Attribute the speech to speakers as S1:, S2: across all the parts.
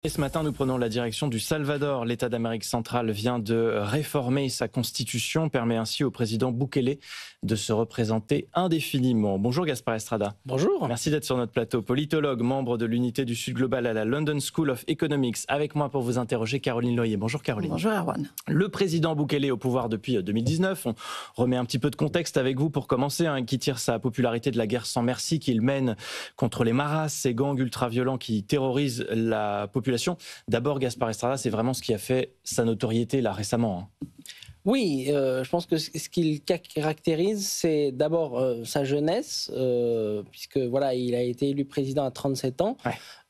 S1: Et ce matin, nous prenons la direction du Salvador. L'État d'Amérique centrale vient de réformer sa constitution, permet ainsi au président Bukele de se représenter indéfiniment. Bonjour Gaspard Estrada.
S2: Bonjour.
S1: Merci d'être sur notre plateau. Politologue, membre de l'unité du Sud Global à la London School of Economics. Avec moi pour vous interroger, Caroline Loyer. Bonjour Caroline.
S3: Bonjour Erwan.
S1: Le président Bukele est au pouvoir depuis 2019. On remet un petit peu de contexte avec vous pour commencer, qui tire sa popularité de la guerre sans merci qu'il mène contre les maras, ces gangs ultra-violents qui terrorisent la population. D'abord, Gaspard Estrada, c'est vraiment ce qui a fait sa notoriété là récemment.
S2: Oui, je pense que ce qu'il caractérise, c'est d'abord sa jeunesse, puisque voilà, il a été élu président à 37 ans,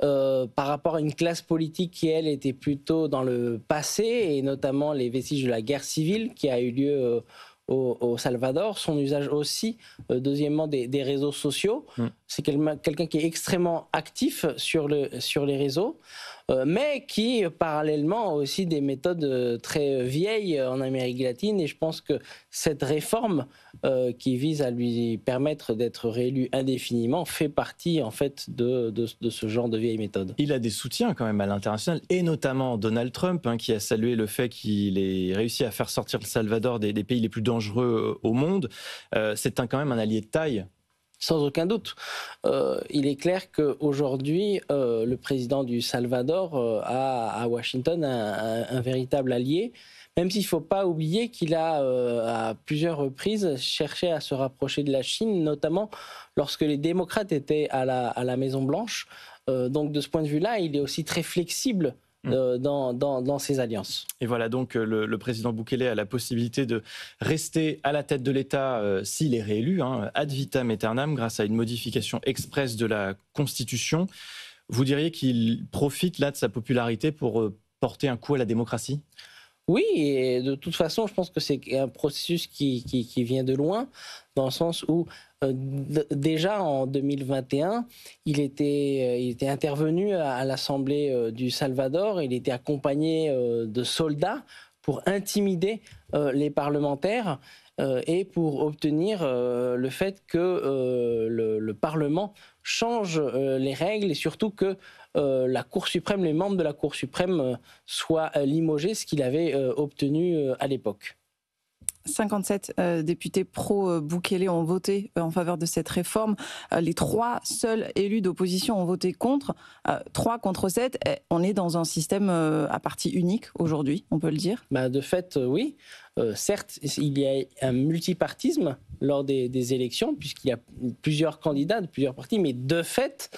S2: par rapport à une classe politique qui, elle, était plutôt dans le passé, et notamment les vestiges de la guerre civile qui a eu lieu au Salvador, son usage aussi, deuxièmement, des réseaux sociaux. C'est quelqu'un qui est extrêmement actif sur les réseaux, mais qui, parallèlement, a aussi des méthodes très vieilles en Amérique latine. Et je pense que cette réforme qui vise à lui permettre d'être réélu indéfiniment fait partie, en fait, de ce genre de vieilles méthodes.
S1: Il a des soutiens quand même à l'international, et notamment Donald Trump, qui a salué le fait qu'il ait réussi à faire sortir le Salvador des pays les plus dangereux au monde. C'est quand même un allié de taille.
S2: Sans aucun doute. Il est clair qu'aujourd'hui, le président du Salvador a à Washington un véritable allié, même s'il ne faut pas oublier qu'il a à plusieurs reprises cherché à se rapprocher de la Chine, notamment lorsque les démocrates étaient à la Maison-Blanche. Donc de ce point de vue-là, il est aussi très flexible dans ses alliances.
S1: Et voilà, donc le président Bukele a la possibilité de rester à la tête de l'État s'il est réélu, ad vitam aeternam, grâce à une modification express de la Constitution. Vous diriez qu'il profite là de sa popularité pour porter un coup à la démocratie ?
S2: Oui, et de toute façon, je pense que c'est un processus qui vient de loin, dans le sens où déjà en 2021, il était intervenu à l'Assemblée du Salvador. Il était accompagné de soldats pour intimider les parlementaires et pour obtenir le fait que le Parlement change les règles et surtout que la Cour suprême, les membres de la Cour suprême soient limogés, ce qu'il avait obtenu à l'époque.
S3: 57 députés pro-Bukele ont voté en faveur de cette réforme. Les 3 seuls élus d'opposition ont voté contre. 3 contre 7. On est dans un système à parti unique aujourd'hui, on peut le dire ?
S2: De fait, oui. Certes, il y a un multipartisme lors des élections, puisqu'il y a plusieurs candidats de plusieurs partis, mais de fait,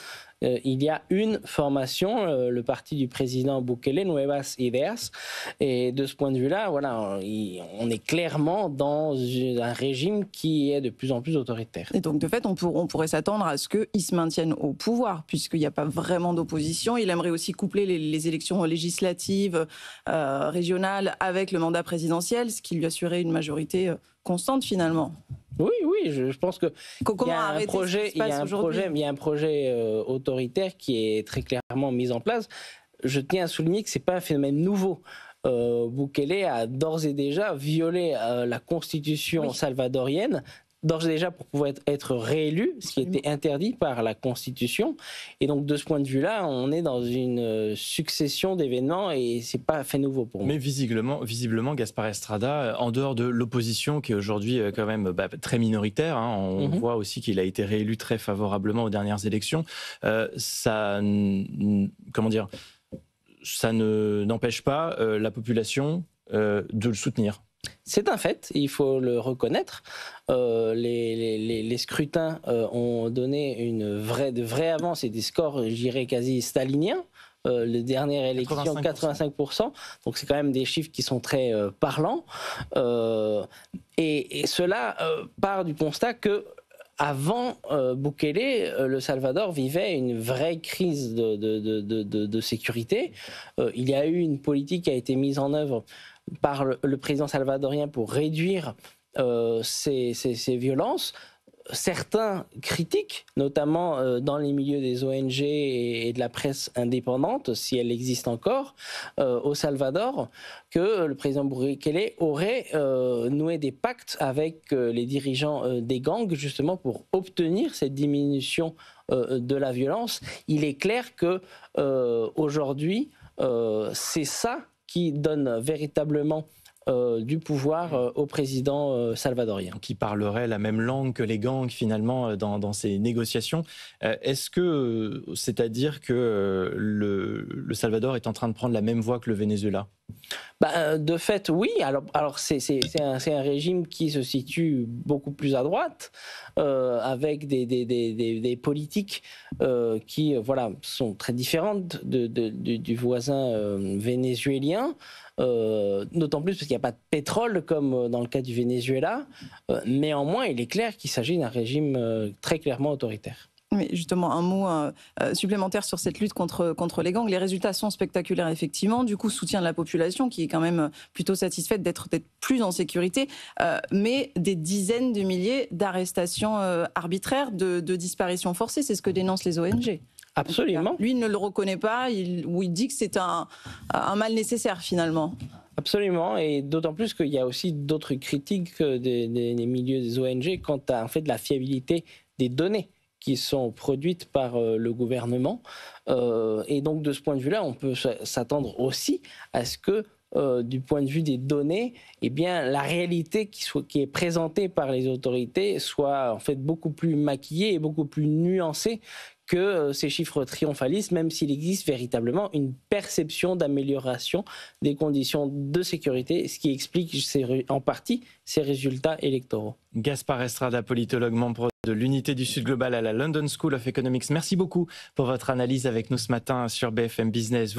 S2: il y a une formation, le parti du président Bukele, Nuevas Ideas, et de ce point de vue-là, voilà, on est clairement dans un régime qui est de plus en plus autoritaire.
S3: Et donc, de fait, on pourrait s'attendre à ce qu'il se maintienne au pouvoir, puisqu'il n'y a pas vraiment d'opposition. Il aimerait aussi coupler les élections législatives, régionales, avec le mandat présidentiel, ce qui lui assurait une majorité constante, finalement.
S2: Oui, je pense que il y a un projet autoritaire qui est très clairement mis en place. Je tiens à souligner que c'est pas un phénomène nouveau. Bukele a d'ores et déjà violé la constitution salvadorienne, d'ores et déjà pour pouvoir être réélu, ce qui était interdit par la Constitution. Et donc, de ce point de vue-là, on est dans une succession d'événements et c'est pas un fait nouveau pour moi.
S1: Mais visiblement, Gaspard Estrada, en dehors de l'opposition qui est aujourd'hui quand même très minoritaire, on voit aussi qu'il a été réélu très favorablement aux dernières élections, ça n'empêche pas la population de le soutenir.
S2: C'est un fait, il faut le reconnaître. Les scrutins ont donné de vraies avances et des scores, je dirais, quasi staliniens. Les dernières élections, 85%. Donc c'est quand même des chiffres qui sont très parlants. Et cela part du constat que avant Bukele, le Salvador vivait une vraie crise de sécurité. Il y a eu une politique qui a été mise en œuvre par le président salvadorien pour réduire ces violences. Certains critiquent, notamment dans les milieux des ONG et de la presse indépendante, si elle existe encore, au Salvador, que le président Bukele aurait noué des pactes avec les dirigeants des gangs, justement pour obtenir cette diminution de la violence. Il est clair que aujourd'hui, c'est ça qui donne véritablement du pouvoir au président salvadorien.
S1: Qui parlerait la même langue que les gangs finalement dans ces négociations. Est-ce que c'est-à-dire que le Salvador est en train de prendre la même voie que le Venezuela ?
S2: De fait, oui. Alors c'est un régime qui se situe beaucoup plus à droite, avec des politiques qui sont très différentes du voisin vénézuélien. D'autant plus parce qu'il n'y a pas de pétrole comme dans le cas du Venezuela. Néanmoins, il est clair qu'il s'agit d'un régime très clairement autoritaire.
S3: Mais justement, un mot supplémentaire sur cette lutte contre les gangs. Les résultats sont spectaculaires, effectivement. Du coup, soutien de la population qui est quand même plutôt satisfaite d'être plus en sécurité. Mais des dizaines de milliers d'arrestations arbitraires, de disparitions forcées. C'est ce que dénoncent les ONG.
S2: Absolument.
S3: Lui, il ne le reconnaît pas, il dit que c'est un mal nécessaire, finalement.
S2: Absolument, et d'autant plus qu'il y a aussi d'autres critiques des milieux des ONG quant à en fait, la fiabilité des données qui sont produites par le gouvernement. Et donc, de ce point de vue-là, on peut s'attendre aussi à ce que, du point de vue des données, eh bien, la réalité qui est présentée par les autorités soit en fait beaucoup plus maquillée et beaucoup plus nuancée que ces chiffres triomphalistes, même s'il existe véritablement une perception d'amélioration des conditions de sécurité, ce qui explique en partie ces résultats électoraux.
S1: Gaspard Estrada, politologue, membre de l'unité du Sud Global à la London School of Economics. Merci beaucoup pour votre analyse avec nous ce matin sur BFM Business.